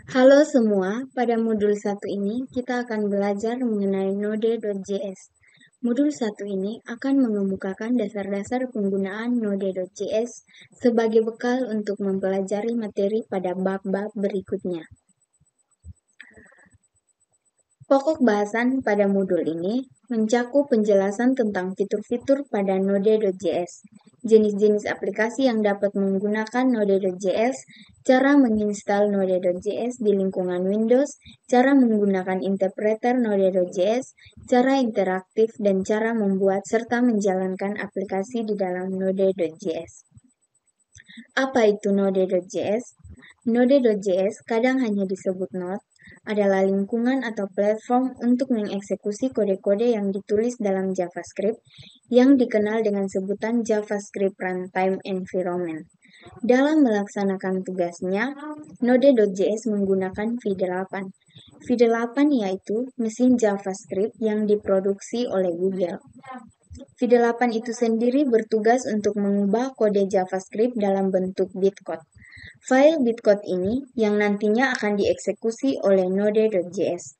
Halo semua, pada modul 1 ini kita akan belajar mengenai Node.js. Modul 1 ini akan mengemukakan dasar-dasar penggunaan Node.js sebagai bekal untuk mempelajari materi pada bab-bab berikutnya. Pokok bahasan pada modul ini mencakup penjelasan tentang fitur-fitur pada Node.js, jenis-jenis aplikasi yang dapat menggunakan Node.js, cara menginstal Node.js di lingkungan Windows, cara menggunakan interpreter Node.js, cara interaktif, dan cara membuat serta menjalankan aplikasi di dalam Node.js. Apa itu Node.js? Node.js kadang hanya disebut Node, adalah lingkungan atau platform untuk mengeksekusi kode-kode yang ditulis dalam JavaScript yang dikenal dengan sebutan JavaScript Runtime Environment. Dalam melaksanakan tugasnya, Node.js menggunakan V8. V8 yaitu mesin JavaScript yang diproduksi oleh Google. V8 itu sendiri bertugas untuk mengubah kode JavaScript dalam bentuk bitcode. File bitcode ini yang nantinya akan dieksekusi oleh Node.js.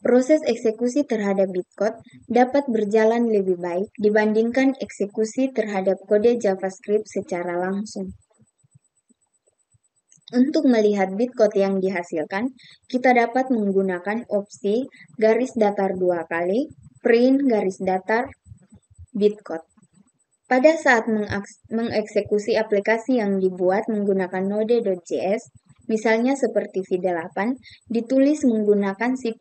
Proses eksekusi terhadap bitcode dapat berjalan lebih baik dibandingkan eksekusi terhadap kode JavaScript secara langsung. Untuk melihat bitcode yang dihasilkan, kita dapat menggunakan opsi garis datar 2 kali, print garis datar bitcode. Pada saat mengeksekusi aplikasi yang dibuat menggunakan Node.js, misalnya seperti V8, ditulis menggunakan C++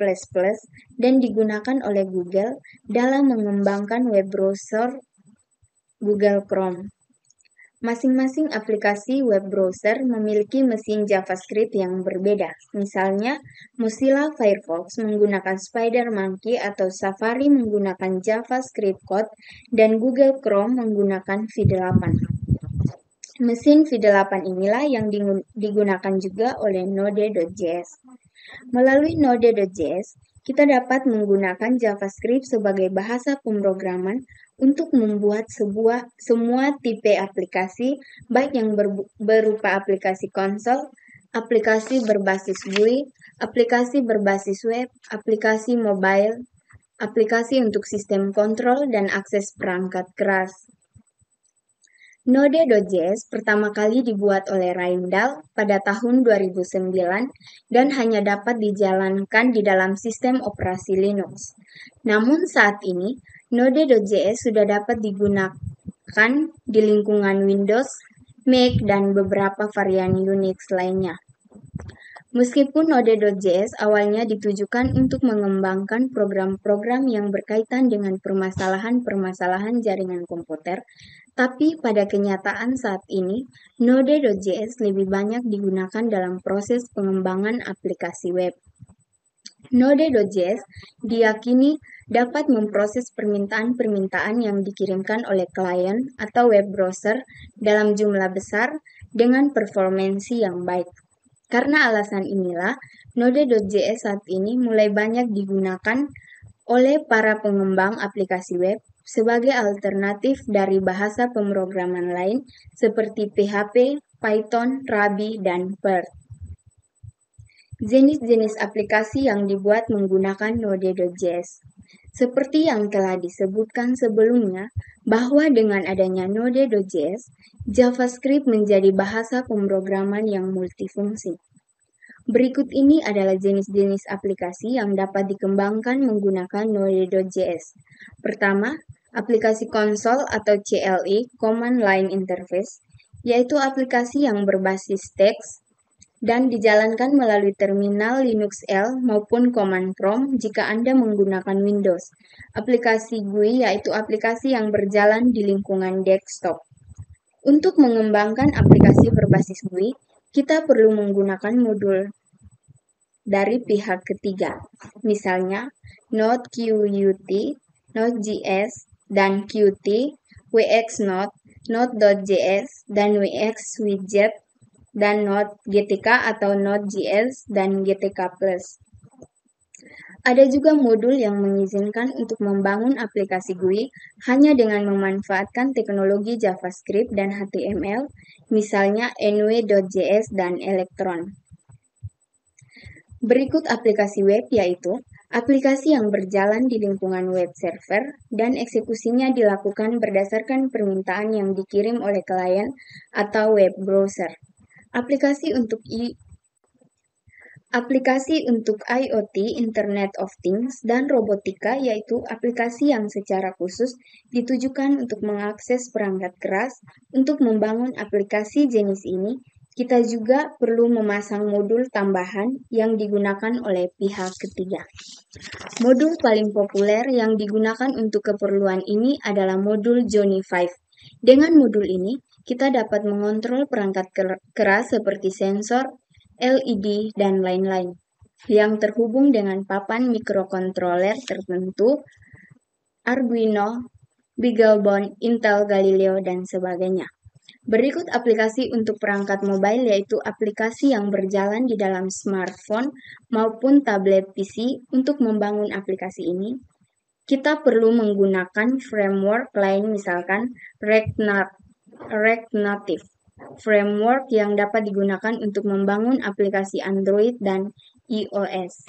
dan digunakan oleh Google dalam mengembangkan web browser Google Chrome. Masing-masing aplikasi web browser memiliki mesin JavaScript yang berbeda. Misalnya, Mozilla Firefox menggunakan SpiderMonkey atau Safari menggunakan JavaScript Code dan Google Chrome menggunakan V8. Mesin V8 inilah yang digunakan juga oleh Node.js. Melalui Node.js, kita dapat menggunakan JavaScript sebagai bahasa pemrograman untuk membuat semua tipe aplikasi, baik yang berupa aplikasi konsol, aplikasi berbasis GUI, aplikasi berbasis web, aplikasi mobile, aplikasi untuk sistem kontrol, dan akses perangkat keras. Node.js pertama kali dibuat oleh Rindal pada tahun 2009 dan hanya dapat dijalankan di dalam sistem operasi Linux. Namun saat ini, Node.js sudah dapat digunakan di lingkungan Windows, Mac, dan beberapa varian Unix lainnya. Meskipun Node.js awalnya ditujukan untuk mengembangkan program-program yang berkaitan dengan permasalahan-permasalahan jaringan komputer, tapi pada kenyataan saat ini, Node.js lebih banyak digunakan dalam proses pengembangan aplikasi web. Node.js diyakini dapat memproses permintaan-permintaan yang dikirimkan oleh klien atau web browser dalam jumlah besar dengan performansi yang baik. Karena alasan inilah, Node.js saat ini mulai banyak digunakan oleh para pengembang aplikasi web sebagai alternatif dari bahasa pemrograman lain seperti PHP, Python, Ruby, dan Perl. Jenis-jenis aplikasi yang dibuat menggunakan Node.js. Seperti yang telah disebutkan sebelumnya, bahwa dengan adanya Node.js, JavaScript menjadi bahasa pemrograman yang multifungsi. Berikut ini adalah jenis-jenis aplikasi yang dapat dikembangkan menggunakan Node.js. Pertama, aplikasi konsol atau CLI, Command Line Interface, yaitu aplikasi yang berbasis teks dan dijalankan melalui terminal Linux L maupun command prompt jika Anda menggunakan Windows. Aplikasi GUI yaitu aplikasi yang berjalan di lingkungan desktop. Untuk mengembangkan aplikasi berbasis GUI, kita perlu menggunakan modul dari pihak ketiga, misalnya Node.qt, Node.js, dan Qt, WXNode, Node.js, dan WXWidget, dan Node GTK atau Node.js dan GTK+. Ada juga modul yang mengizinkan untuk membangun aplikasi GUI hanya dengan memanfaatkan teknologi JavaScript dan HTML, misalnya Envy.js dan Electron. Berikut aplikasi web yaitu aplikasi yang berjalan di lingkungan web server dan eksekusinya dilakukan berdasarkan permintaan yang dikirim oleh klien atau web browser. Aplikasi untuk IoT, Internet of Things, dan robotika yaitu aplikasi yang secara khusus ditujukan untuk mengakses perangkat keras. Untuk membangun aplikasi jenis ini, kita juga perlu memasang modul tambahan yang digunakan oleh pihak ketiga. Modul paling populer yang digunakan untuk keperluan ini adalah modul Jony 5. Dengan modul ini, kita dapat mengontrol perangkat keras seperti sensor, LED, dan lain-lain yang terhubung dengan papan mikrokontroler tertentu, Arduino, BeagleBone, Intel Galileo, dan sebagainya. Berikut aplikasi untuk perangkat mobile yaitu aplikasi yang berjalan di dalam smartphone maupun tablet PC. Untuk membangun aplikasi ini, kita perlu menggunakan framework lain misalkan React Native, framework yang dapat digunakan untuk membangun aplikasi Android dan iOS.